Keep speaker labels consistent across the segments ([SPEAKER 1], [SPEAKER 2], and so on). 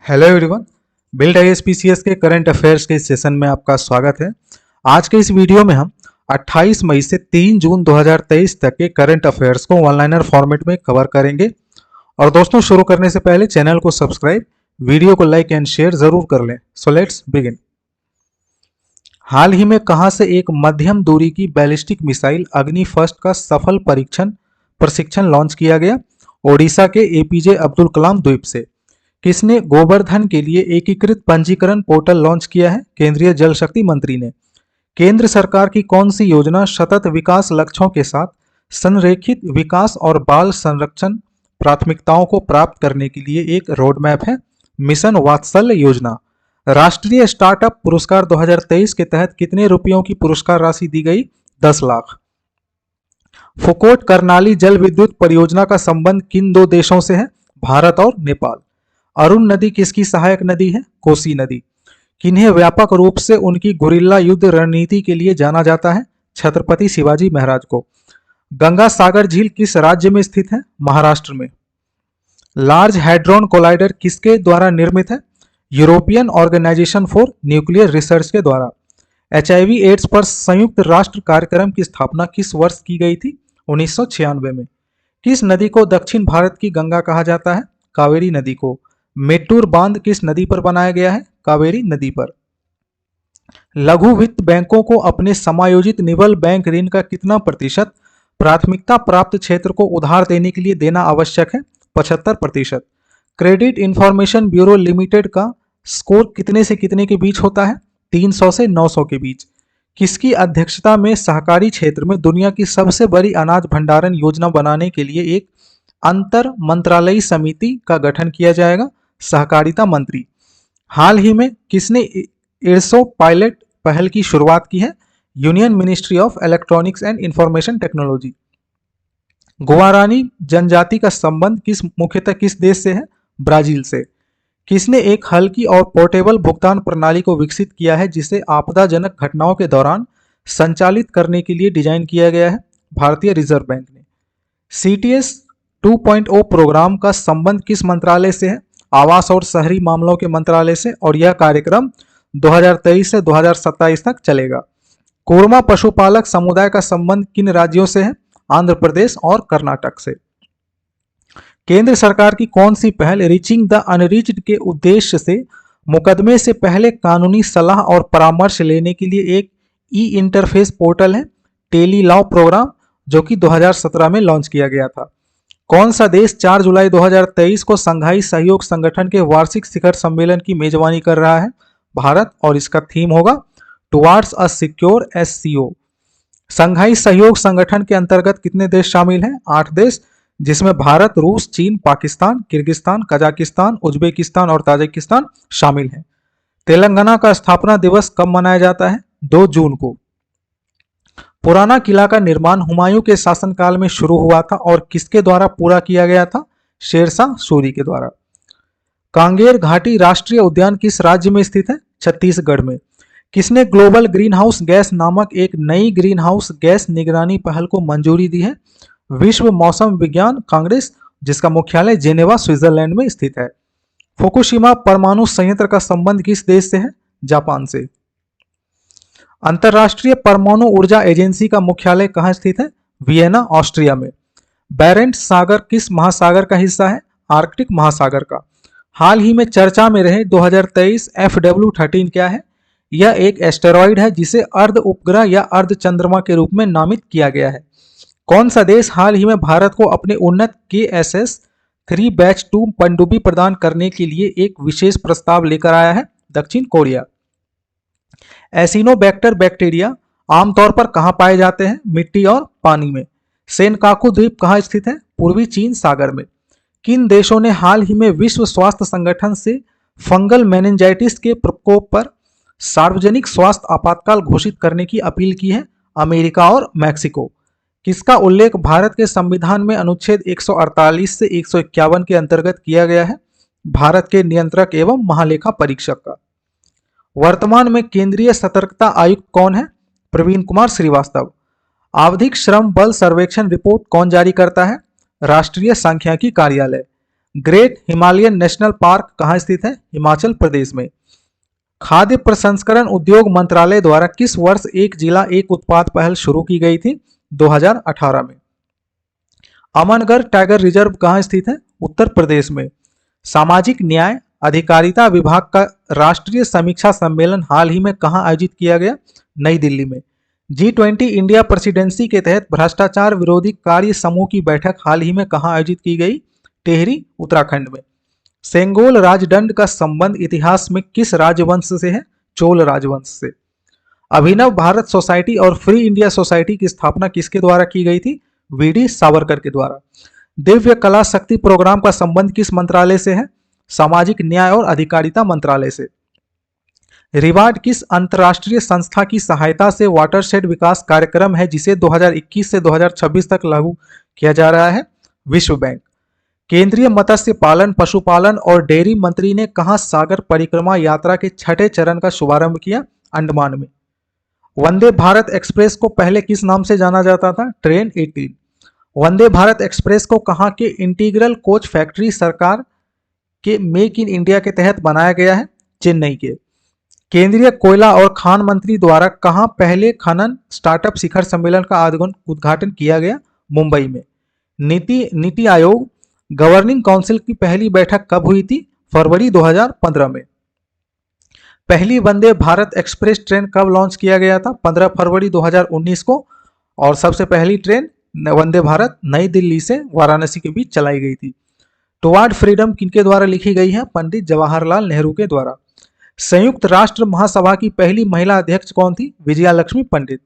[SPEAKER 1] Hello everyone. Build आईएसपीसीएस के current affairs के इस सेशन में आपका स्वागत है। आज के इस वीडियो में हम 28 मई से 3 जून 2023 तक के करंट अफेयर्स को वन लाइनर फॉर्मेट में कवर करेंगे। और दोस्तों, शुरू करने से पहले चैनल को सब्सक्राइब, वीडियो को लाइक एंड शेयर जरूर कर लें। So let's begin. हाल ही में कहां से एक मध्यम दूरी की बैलिस्टिक मिसाइल अग्नि फर्स्ट का सफल प्रशिक्षण लॉन्च किया गया? ओडिशा के एपीजे अब्दुल कलाम द्वीप से। किसने गोवर्धन के लिए एकीकृत पंजीकरण पोर्टल लॉन्च किया है? केंद्रीय जल शक्ति मंत्री ने। केंद्र सरकार की कौन सी योजना सतत विकास लक्ष्यों के साथ संरेखित विकास और बाल संरक्षण प्राथमिकताओं को प्राप्त करने के लिए एक रोड मैप है? मिशन वात्सल्य योजना। राष्ट्रीय स्टार्टअप पुरस्कार 2023 के तहत कितने रुपयों की पुरस्कार राशि दी गई? 10 लाख। फुकोट करनाली जल विद्युत परियोजना का संबंध किन दो देशों से है? भारत और नेपाल। अरुण नदी किसकी सहायक नदी है? कोसी नदी। किन्हें व्यापक रूप से उनकी गुरिल्ला युद्ध रणनीति के लिए जाना जाता है? छत्रपति शिवाजी महाराज को। गंगा सागर झील किस राज्य में स्थित है? महाराष्ट्र में। लार्ज हैड्रॉन कोलाइडर किसके द्वारा निर्मित है? European Organisation for Nuclear Research के द्वारा। एचआईवी एड्स पर संयुक्त राष्ट्र कार्यक्रम की स्थापना किस वर्ष की गई थी? 1996 में। किस नदी को दक्षिण भारत की गंगा कहा जाता है? कावेरी नदी को। मेट्टूर बांध किस नदी पर बनाया गया है? कावेरी नदी पर। लघु वित्त बैंकों को अपने समायोजित निवल बैंक ऋण का कितना प्रतिशत प्राथमिकता प्राप्त क्षेत्र को उधार देने के लिए देना आवश्यक है? 75%। क्रेडिट इंफॉर्मेशन ब्यूरो लिमिटेड का स्कोर कितने से कितने के बीच होता है? 300 से 900 के बीच। किसकी अध्यक्षता में सहकारी क्षेत्र में दुनिया की सबसे बड़ी अनाज भंडारण योजना बनाने के लिए एक अंतर मंत्रालयी समिति का गठन किया जाएगा? सहकारिता मंत्री। हाल ही में किसने इरसो पायलट पहल की शुरुआत की है? Union ministry of electronics and information technology. Guarani जनजाति का संबंध मुख्यतः किस देश से है? ब्राजील से। किसने एक हल्की और पोर्टेबल भुगतान प्रणाली को विकसित किया है जिसे आपदाजनक घटनाओं के दौरान संचालित करने के लिए डिजाइन किया गया है? भारतीय रिजर्व बैंक ने। CTS 2.0 प्रोग्राम का संबंध किस मंत्रालय से है? आवास और शहरी मामलों के मंत्रालय से, और यह कार्यक्रम 2023 से 2027 तक चलेगा। कोरमा पशुपालक समुदाय का संबंध किन राज्यों से है? आंध्र प्रदेश और कर्नाटक से। केंद्र सरकार की कौन सी पहल रीचिंग द अनरीच्ड के उद्देश्य से मुकदमे से पहले कानूनी सलाह और परामर्श लेने के लिए एक ई इंटरफेस पोर्टल है? टेली लॉ प्रोग्राम, जो कि 2017 में लॉन्च किया गया था। कौन सा देश 4 जुलाई 2023 को संघाई सहयोग संगठन के वार्षिक शिखर सम्मेलन की मेजबानी कर रहा है? भारत, और इसका थीम होगा टुवार्ड्स अ सिक्योर SCO। संघाई सहयोग संगठन के अंतर्गत कितने देश शामिल हैं? 8 देश, जिसमें भारत, रूस, चीन, पाकिस्तान, किर्गिस्तान, कजाकिस्तान, उज्बेकिस्तान और ताजिकिस्तान शामिल हैं। तेलंगाना का स्थापना दिवस कब मनाया जाता है? 2 जून को। पुराना किला का निर्माण हुमायूं के शासनकाल में शुरू हुआ था और किसके द्वारा पूरा किया गया था? शेरशाह सूरी के द्वारा। कांगेर घाटी राष्ट्रीय उद्यान किस राज्य में स्थित है? छत्तीसगढ़ में। किसने ग्लोबल ग्रीन हाउस गैस नामक एक नई ग्रीन हाउस गैस निगरानी पहल को मंजूरी दी है? विश्व मौसम विज्ञान कांग्रेस, जिसका मुख्यालय जेनेवा स्विट्जरलैंड में स्थित है। फुकुशिमा परमाणु संयंत्र का संबंध किस देश से है? जापान से। अंतरराष्ट्रीय परमाणु ऊर्जा एजेंसी का मुख्यालय कहाँ स्थित है? वियना, ऑस्ट्रिया में। बैरेंट्स सागर किस महासागर का हिस्सा है? आर्कटिक महासागर का। हाल ही में चर्चा में रहे 2023 FW13 क्या है? यह एक एस्टेरॉइड है जिसे अर्ध उपग्रह या अर्ध चंद्रमा के रूप में नामित किया गया है। कौन सा देश हाल ही में भारत को अपने उन्नत KSS 3 बैच 2 पनडुब्बी प्रदान करने के लिए एक विशेष प्रस्ताव लेकर आया है? दक्षिण कोरिया। एसिनोबैक्टर बैक्टीरिया आमतौर पर कहां पाए जाते हैं? मिट्टी और पानी में। सेनकाकू द्वीप कहां स्थित है? पूर्वी चीन सागर में। किन देशों ने हाल ही में विश्व स्वास्थ्य संगठन से फंगल मेनिंजाइटिस के प्रकोप पर सार्वजनिक स्वास्थ्य आपातकाल घोषित करने की अपील की है? अमेरिका और मैक्सिको। किसका उल्लेख भारत के संविधान में अनुच्छेद 148 से 151 के अंतर्गत किया गया है? भारत के नियंत्रक एवं महालेखा परीक्षक का। वर्तमान में केंद्रीय सतर्कता आयुक्त कौन है? प्रवीण कुमार श्रीवास्तव। आवधिक श्रम बल सर्वेक्षण रिपोर्ट कौन जारी करता है? राष्ट्रीय सांख्यिकी कार्यालय। ग्रेट हिमालयन नेशनल पार्क कहाँ स्थित है? हिमाचल प्रदेश में। खाद्य प्रसंस्करण उद्योग मंत्रालय द्वारा किस वर्ष एक जिला एक उत्पाद पहल शुरू की गई थी? 2018 में। अमनगढ़ टाइगर रिजर्व कहाँ स्थित है? उत्तर प्रदेश में। सामाजिक न्याय अधिकारिता विभाग का राष्ट्रीय समीक्षा सम्मेलन हाल ही में कहाँ आयोजित किया गया? नई दिल्ली में। G20 इंडिया प्रेसिडेंसी के तहत भ्रष्टाचार विरोधी कार्य समूह की बैठक हाल ही में कहाँ आयोजित की गई? टेहरी, उत्तराखंड में। सेंगोल राजदंड का संबंध इतिहास में किस राजवंश से है? चोल राजवंश से। अभिनव भारत सोसाइटी और फ्री इंडिया सोसाइटी की स्थापना किसके द्वारा की गई थी? वीडी सावरकर के द्वारा। दिव्य कला शक्ति प्रोग्राम का संबंध किस मंत्रालय से है? सामाजिक न्याय और अधिकारिता मंत्रालय से। रिवार्ड किस अंतर्राष्ट्रीय संस्था की सहायता से वाटरशेड विकास कार्यक्रम है जिसे 2021 से 2026 तक लागू किया जा रहा है? विश्व बैंक। केंद्रीय मत्स्य पालन, पशुपालन और डेयरी मंत्री ने कहां सागर परिक्रमा यात्रा के छठे चरण का शुभारंभ किया? अंडमान में। वंदे भारत एक्सप्रेस को पहले किस नाम से जाना जाता था? ट्रेन 18। वंदे भारत एक्सप्रेस को कहां के इंटीग्रल कोच फैक्ट्री सरकार के मेक इन इंडिया के तहत बनाया गया है? चेन्नई के। केंद्रीय कोयला और खान मंत्री द्वारा कहां पहले खनन स्टार्टअप शिखर सम्मेलन का उद्घाटन किया गया? मुंबई में। नीति आयोग गवर्निंग काउंसिल की पहली बैठक कब हुई थी? फरवरी 2015 में। पहली वंदे भारत एक्सप्रेस ट्रेन कब लॉन्च किया गया था? 15 फरवरी 2019 को। और सबसे पहली ट्रेन वंदे भारत नई दिल्ली से वाराणसी के बीच चलाई गई थी। टुवार्ड फ्रीडम किनके द्वारा लिखी गई है? पंडित जवाहरलाल नेहरू के द्वारा। संयुक्त राष्ट्र महासभा की पहली महिला अध्यक्ष कौन थी? Vijayalakshmi Pandit.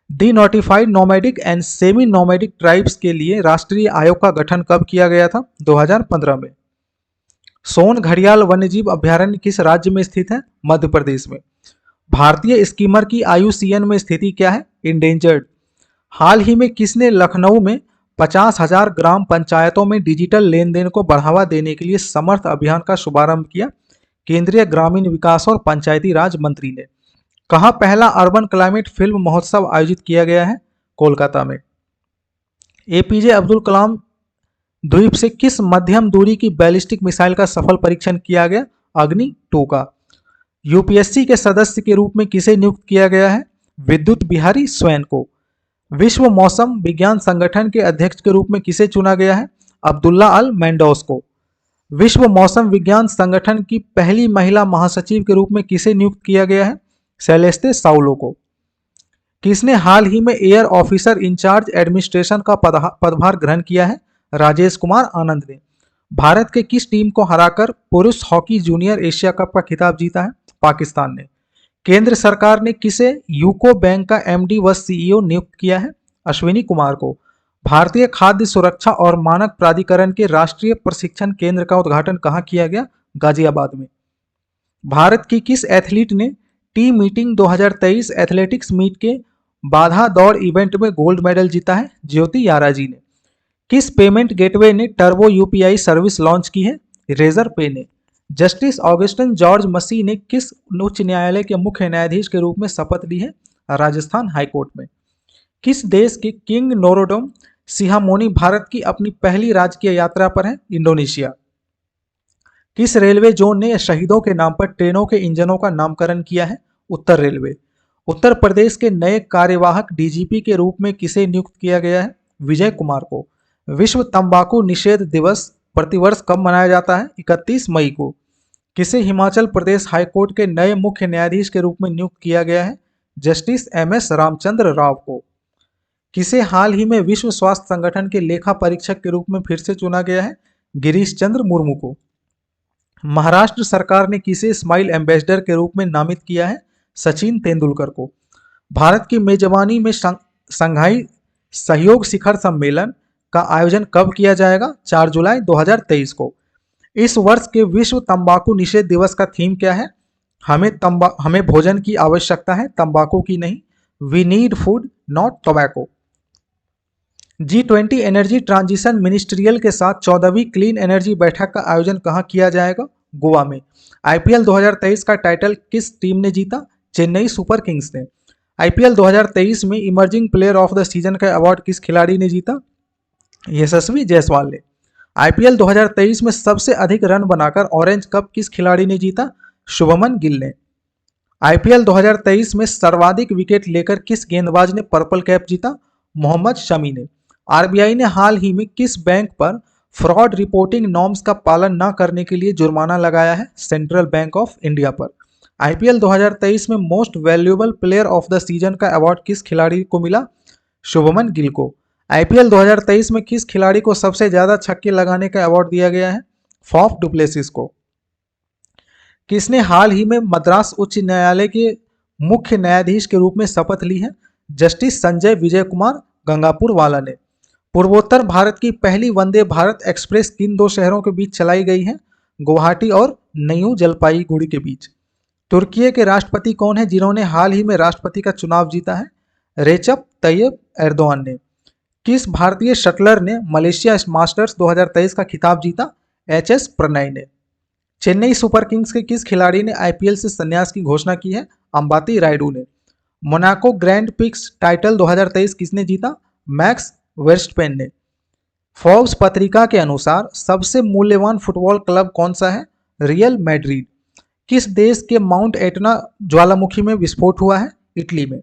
[SPEAKER 1] Denotified nomadic and semi nomadic tribes के लिए राष्ट्रीय आयोग का गठन कब किया गया था? 2015 में। सोन घड़ियाल वन्यजीव अभ्यारण्य किस राज्य में स्थित है? मध्य प्रदेश में। भारतीय स्कीमर की IUCN में स्थिति क्या है? इंडेंजर्ड। हाल ही में किसने लखनऊ में 50,000 ग्राम पंचायतों में डिजिटल लेन देन को बढ़ावा देने के लिए समर्थ अभियान का शुभारंभ किया? केंद्रीय ग्रामीण विकास और पंचायती राज मंत्री ने। कहां पहला अर्बन क्लाइमेट फिल्म महोत्सव आयोजित किया गया है? कोलकाता में। APJ अब्दुल कलाम द्वीप से किस मध्यम दूरी की बैलिस्टिक मिसाइल का सफल परीक्षण किया गया? अग्नि 2 का। UPSC के सदस्य के रूप में किसे नियुक्त किया गया है? विद्युत बिहारी स्वैन को। विश्व मौसम विज्ञान संगठन के अध्यक्ष के रूप में किसे चुना गया है? अब्दुल्ला अल मैंडोस को। विश्व मौसम विज्ञान संगठन की पहली महिला महासचिव के रूप में किसे नियुक्त किया गया है? सेलेस्ते साउलो को। किसने हाल ही में एयर ऑफिसर इंचार्ज एडमिनिस्ट्रेशन का पदभार ग्रहण किया है? राजेश कुमार आनंद ने। भारत के किस टीम को हराकर पुरुष हॉकी जूनियर एशिया कप का खिताब जीता है? पाकिस्तान ने। केंद्र सरकार ने किसे यूको बैंक का MD व CEO नियुक्त किया है? अश्विनी कुमार को। भारतीय खाद्य सुरक्षा और मानक प्राधिकरण के राष्ट्रीय प्रशिक्षण केंद्र का उद्घाटन कहाँ किया गया? गाजियाबाद में। भारत की किस एथलीट ने टीम मीटिंग 2023 एथलेटिक्स मीट के बाधा दौड़ इवेंट में गोल्ड मेडल जीता है? ज्योति याराजी ने। किस पेमेंट गेटवे ने टर्बो UPI सर्विस लॉन्च की है? रेजर पे ने। जस्टिस ऑगस्टिन जॉर्ज मसी ने किस उच्च न्यायालय के मुख्य न्यायाधीश के रूप में शपथ ली है? राजस्थान हाईकोर्ट में। किस देश के किंग नोरोडोम सिहामोनी भारत की अपनी पहली राजकीय यात्रा पर है? इंडोनेशिया। किस रेलवे जोन ने शहीदों के नाम पर ट्रेनों के इंजनों का नामकरण किया है? उत्तर रेलवे। उत्तर प्रदेश के नए कार्यवाहक DGP के रूप में किसे नियुक्त किया गया है? विजय कुमार को। विश्व तंबाकू निषेध दिवस प्रतिवर्ष कब मनाया जाता है? 31 मई को। किसे हिमाचल प्रदेश हाईकोर्ट के नए मुख्य न्यायाधीश के रूप में नियुक्त किया गया है? जस्टिस MS रामचंद्र राव को। किसे हाल ही में विश्व स्वास्थ्य संगठन के लेखा परीक्षक के रूप में फिर से चुना गया है? गिरीश चंद्र मुर्मू को। महाराष्ट्र सरकार ने किसे स्माइल एम्बेसडर के रूप में नामित किया है? सचिन तेंदुलकर को। भारत की मेजबानी में शंघाई सहयोग शिखर सम्मेलन का आयोजन कब किया जाएगा? 4 जुलाई 2023 को। इस वर्ष के विश्व तंबाकू निषेध दिवस का थीम क्या है? हमें भोजन की आवश्यकता है, तंबाकू की नहीं। We need food not tobacco. G20 energy transition ministerial के साथ 14वीं क्लीन एनर्जी बैठक का आयोजन कहां किया जाएगा? गोवा में। IPL 2023 का टाइटल किस टीम ने जीता? चेन्नई सुपर किंग्स ने। IPL 2023 में emerging player of the season का अवार्ड किस खिलाड़ी ने जीता? यशस्वी जायसवाल ने। आईपीएल 2023 में सबसे अधिक रन बनाकर ऑरेंज कप किस खिलाड़ी ने जीता? शुभमन गिल ने। आईपीएल 2023 में सर्वाधिक विकेट लेकर किस गेंदबाज ने पर्पल कैप जीता? मोहम्मद शमी ने। आरबीआई ने हाल ही में किस बैंक पर फ्रॉड रिपोर्टिंग नॉर्म्स का पालन न करने के लिए जुर्माना लगाया है? सेंट्रल बैंक ऑफ इंडिया पर। आईपीएल 2023 में most valuable player of the season का अवार्ड किस खिलाड़ी को मिला? शुभमन गिल को। आईपीएल 2023 में किस खिलाड़ी को सबसे ज्यादा छक्के लगाने का अवार्ड दिया गया है? फॉफ डुप्लेसिस को। किसने हाल ही में मद्रास उच्च न्यायालय के मुख्य न्यायाधीश के रूप में शपथ ली है? जस्टिस संजय विजय कुमार गंगापुर वाला ने। पूर्वोत्तर भारत की पहली वंदे भारत एक्सप्रेस किन दो शहरों के बीच चलाई गई है? गुवाहाटी और न्यू जलपाईगुड़ी के बीच। तुर्की के राष्ट्रपति कौन है जिन्होंने हाल ही में राष्ट्रपति का चुनाव जीता है? रेचप तैयब एर्दोआन ने। किस भारतीय शटलर ने मलेशिया मास्टर्स 2023 का खिताब जीता? एचएस प्रणय ने। चेन्नई सुपर किंग्स के किस खिलाड़ी ने आईपीएल से संन्यास की घोषणा की है? अंबाती रायडू ने। मोनाको ग्रैंड पिक्स टाइटल 2023 किसने जीता? मैक्स वेस्टपेन ने। फोर्ब्स पत्रिका के अनुसार सबसे मूल्यवान फुटबॉल क्लब कौन सा है? Real Madrid. किस देश के माउंट एटना ज्वालामुखी में विस्फोट हुआ है? इटली में।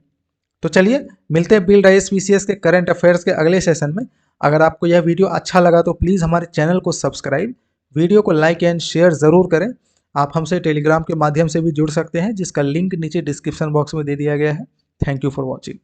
[SPEAKER 1] तो चलिए मिलते हैं बिल्ड आईएएस के करंट अफेयर्स के अगले सेशन में। अगर आपको यह वीडियो अच्छा लगा तो प्लीज़ हमारे चैनल को सब्सक्राइब, वीडियो को लाइक एंड शेयर ज़रूर करें। आप हमसे टेलीग्राम के माध्यम से भी जुड़ सकते हैं जिसका लिंक नीचे डिस्क्रिप्शन बॉक्स में दे दिया गया है। Thank you for watching.